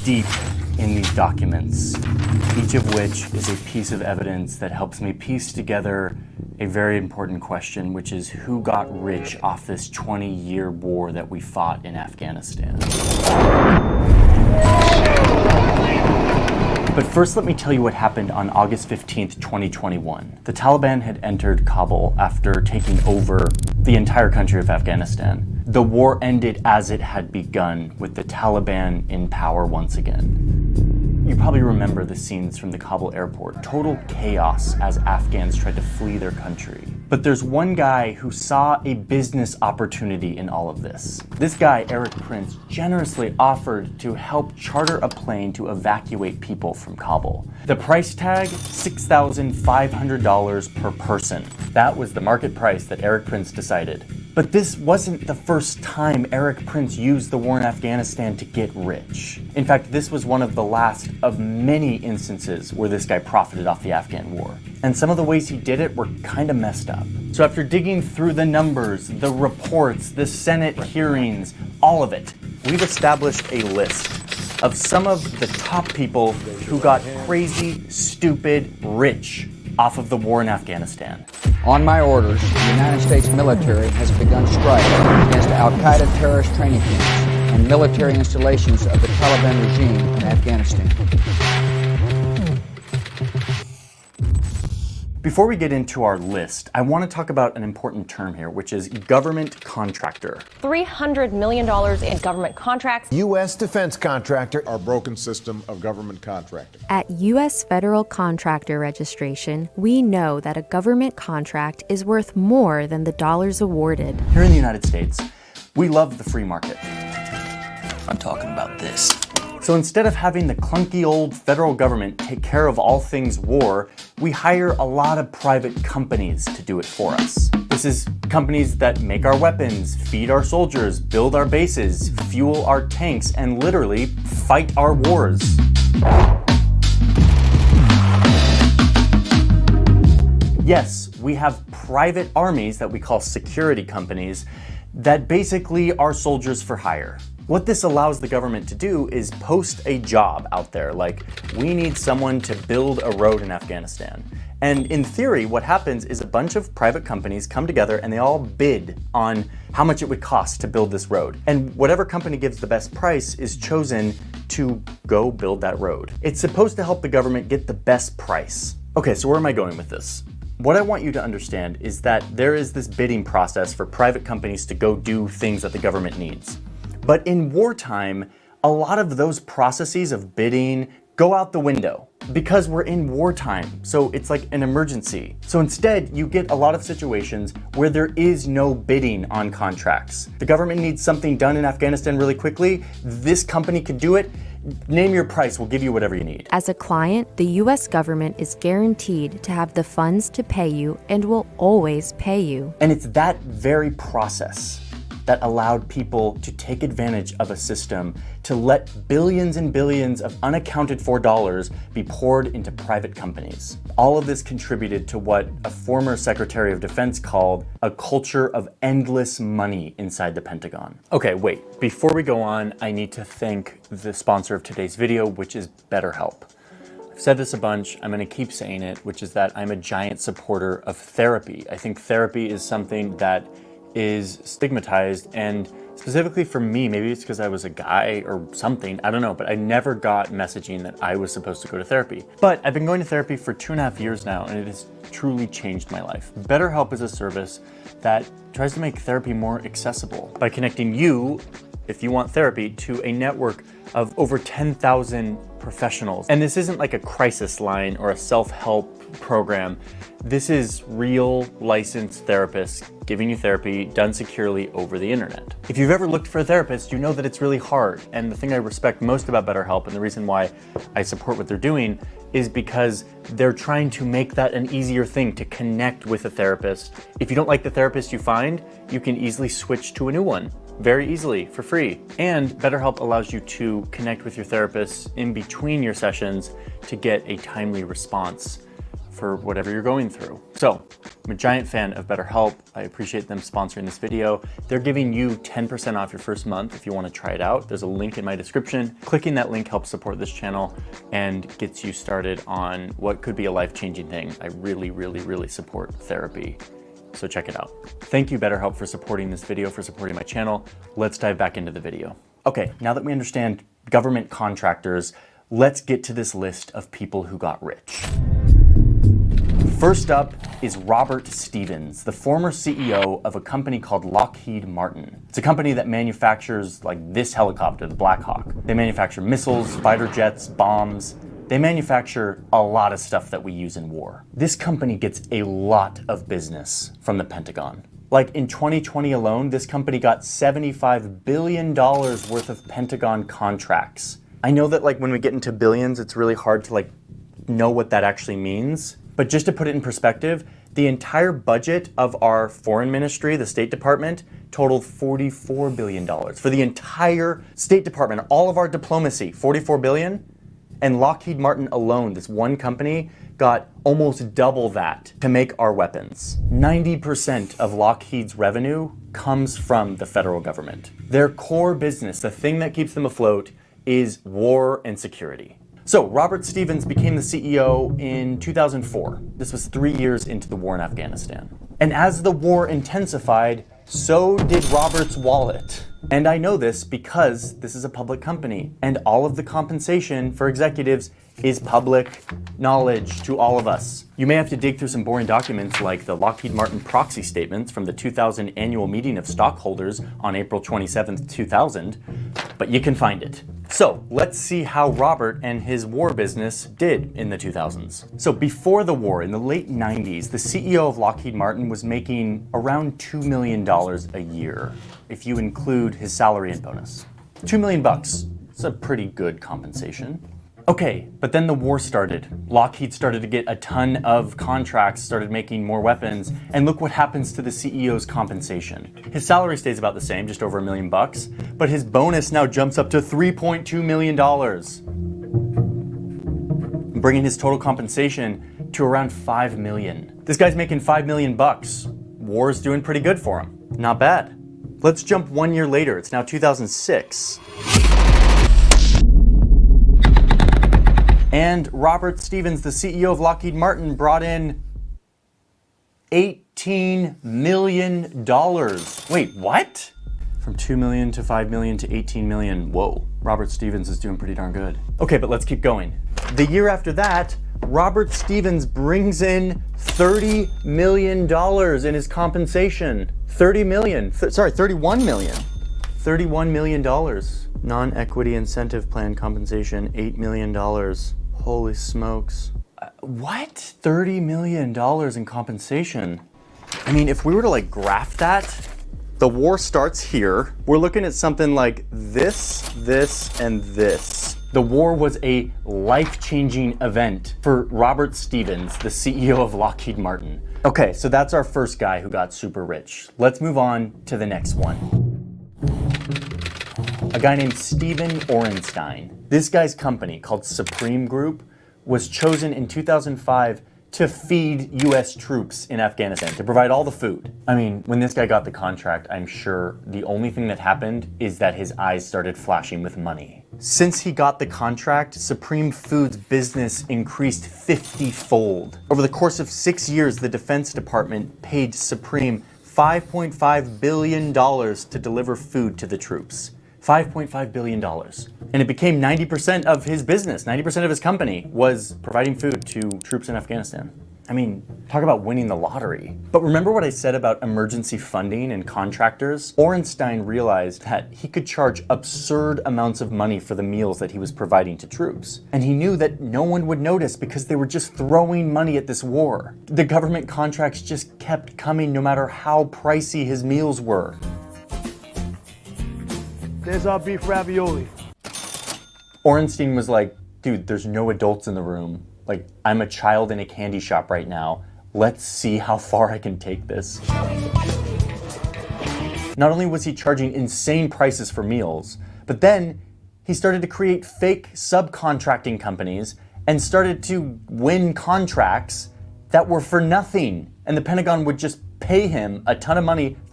deep in these documents, each of which is a piece of evidence that helps me piece together a very important question, which is who got rich off this 20-year war that we fought in Afghanistan? But first, let me tell you what happened on August 15th, 2021. The Taliban had entered Kabul after taking over the entire country of Afghanistan. The war ended as it had begun, with the Taliban in power once again. You probably remember the scenes from the Kabul airport. Total chaos as Afghans tried to flee their country. But there's one guy who saw a business opportunity in all of this. This guy, Eric Prince, generously offered to help charter a plane to evacuate people from Kabul. The price tag, $6,500 per person. That was the market price that Eric Prince decided. But this wasn't the first time Eric Prince used the war in Afghanistan to get rich. In fact, this was one of the last of many instances where this guy profited off the Afghan war. And some of the ways he did it were kind of messed up. So after digging through the numbers, the reports, the Senate hearings, all of it, we've established a list of some of the top people who got crazy, stupid, rich off of the war in Afghanistan. On my orders, the United States military has begun strikes against Al-Qaeda terrorist training camps and military installations of the Taliban regime in Afghanistan. Before we get into our list, I want to talk about an important term here, which is government contractor. $300 million in government contracts. U.S. defense contractor. Our broken system of government contracting. At U.S. federal contractor registration, we know that a government contract is worth more than the dollars awarded. Here in the United States, we love the free market. I'm talking about this. So instead of having the clunky old federal government take care of all things war, we hire a lot of private companies to do it for us. This is companies that make our weapons, feed our soldiers, build our bases, fuel our tanks, and literally fight our wars. Yes, we have private armies that we call security companies that basically are soldiers for hire. What this allows the government to do is post a job out there, like, we need someone to build a road in Afghanistan. And in theory, what happens is a bunch of private companies come together and they all bid on how much it would cost to build this road. And whatever company gives the best price is chosen to go build that road. It's supposed to help the government get the best price. Okay, so where am I going with this? What I want you to understand is that there is this bidding process for private companies to go do things that the government needs. But in wartime, a lot of those processes of bidding go out the window because we're in wartime. So it's like an emergency. So instead, you get a lot of situations where there is no bidding on contracts. The government needs something done in Afghanistan really quickly. This company could do it. Name your price, we'll give you whatever you need. As a client, the U.S. government is guaranteed to have the funds to pay you and will always pay you. And it's that very process that allowed people to take advantage of a system to let billions and billions of unaccounted for dollars be poured into private companies. All of this contributed to what a former Secretary of Defense called a culture of endless money inside the Pentagon. Okay, wait, before we go on, I need to thank the sponsor of today's video, which is BetterHelp. I've said this a bunch, I'm gonna keep saying it, which is that I'm a giant supporter of therapy. I think therapy is something that is stigmatized, and specifically for me, maybe it's because I was a guy or something, I don't know, but I never got messaging that I was supposed to go to therapy. But I've been going to therapy for 2.5 years now, and it has truly changed my life. BetterHelp is a service that tries to make therapy more accessible by connecting you, if you want therapy, to a network of over 10,000 professionals. And this isn't like a crisis line or a self-help program. This is real licensed therapists giving you therapy done securely over the internet. If you've ever looked for a therapist, you know that it's really hard. And the thing I respect most about BetterHelp, and the reason why I support what they're doing, is because they're trying to make that an easier thing to connect with a therapist. If you don't like the therapist you find, you can easily switch to a new one very easily for free. And BetterHelp allows you to connect with your therapist in between your sessions to get a timely response for whatever you're going through. So, I'm a giant fan of BetterHelp. I appreciate them sponsoring this video. They're giving you 10% off your first month if you want to try it out. There's a link in my description. Clicking that link helps support this channel and gets you started on what could be a life-changing thing. I really support therapy. So check it out. Thank you, BetterHelp, for supporting this video, for supporting my channel. Let's dive back into the video. Okay, now that we understand government contractors, let's get to this list of people who got rich. First up is Robert Stevens, the former CEO of a company called Lockheed Martin. It's a company that manufactures like this helicopter, the Black Hawk. They manufacture missiles, fighter jets, bombs. They manufacture a lot of stuff that we use in war. This company gets a lot of business from the Pentagon. Like in 2020 alone, this company got $75 billion worth of Pentagon contracts. I know that like when we get into billions, it's really hard to like know what that actually means. But just to put it in perspective, the entire budget of our foreign ministry, the State Department, totaled $44 billion. For the entire State Department, all of our diplomacy, $44 billion. And Lockheed Martin alone, this one company, got almost double that to make our weapons. 90% of Lockheed's revenue comes from the federal government. Their core business, the thing that keeps them afloat, is war and security. So Robert Stevens became the CEO in 2004. This was 3 years into the war in Afghanistan. And as the war intensified, so did Robert's wallet. And I know this because this is a public company, and all of the compensation for executives is public knowledge to all of us. You may have to dig through some boring documents like the Lockheed Martin proxy statements from the 2000 annual meeting of stockholders on April 27th, 2000, but you can find it. So let's see how Robert and his war business did in the 2000s. So before the war, in the late 90s, the CEO of Lockheed Martin was making around $2 million a year, if you include his salary and bonus. $2 million bucks. It's a pretty good compensation. Okay, but then the war started. Lockheed started to get a ton of contracts, started making more weapons, and look what happens to the CEO's compensation. His salary stays about the same, just over $1 million bucks, but his bonus now jumps up to $3.2 million, bringing his total compensation to around $5 million. This guy's making $5 million bucks. War's doing pretty good for him. Not bad. Let's jump 1 year later. It's now 2006. And Robert Stevens, the CEO of Lockheed Martin, brought in $18 million. Wait, what? From 2 million to 5 million to 18 million. Whoa, Robert Stevens is doing pretty darn good. Okay, but let's keep going. The year after that, Robert Stevens brings in $30 million in his compensation. 31 million. $31 million. Non-equity incentive plan compensation, $8 million. Holy smokes. What? $30 million in compensation. I mean, if we were to like graph that, the war starts here. We're looking at something like this, and this. The war was a life-changing event for Robert Stevens, the CEO of Lockheed Martin. Okay, so that's our first guy who got super rich. Let's move on to the next one. A guy named Stephen Orenstein. This guy's company, called Supreme Group, was chosen in 2005 to feed US troops in Afghanistan, to provide all the food. I mean, when this guy got the contract, I'm sure the only thing that happened is that his eyes started flashing with money. Since he got the contract, Supreme Food's business increased 50-fold. Over the course of 6 years, the Defense Department paid Supreme $5.5 billion to deliver food to the troops. $5.5 billion. And it became 90% of his business. 90% of his company was providing food to troops in Afghanistan. I mean, talk about winning the lottery. But remember what I said about emergency funding and contractors? Orenstein realized that he could charge absurd amounts of money for the meals that he was providing to troops. And he knew that no one would notice because they were just throwing money at this war. The government contracts just kept coming no matter how pricey his meals were. There's our beef ravioli. Orenstein was like, dude, there's no adults in the room. Like, I'm a child in a candy shop right now. Let's see how far I can take this. Not only was he charging insane prices for meals, but then he started to create fake subcontracting companies and started to win contracts that were for nothing, and the Pentagon would just pay him a ton of money for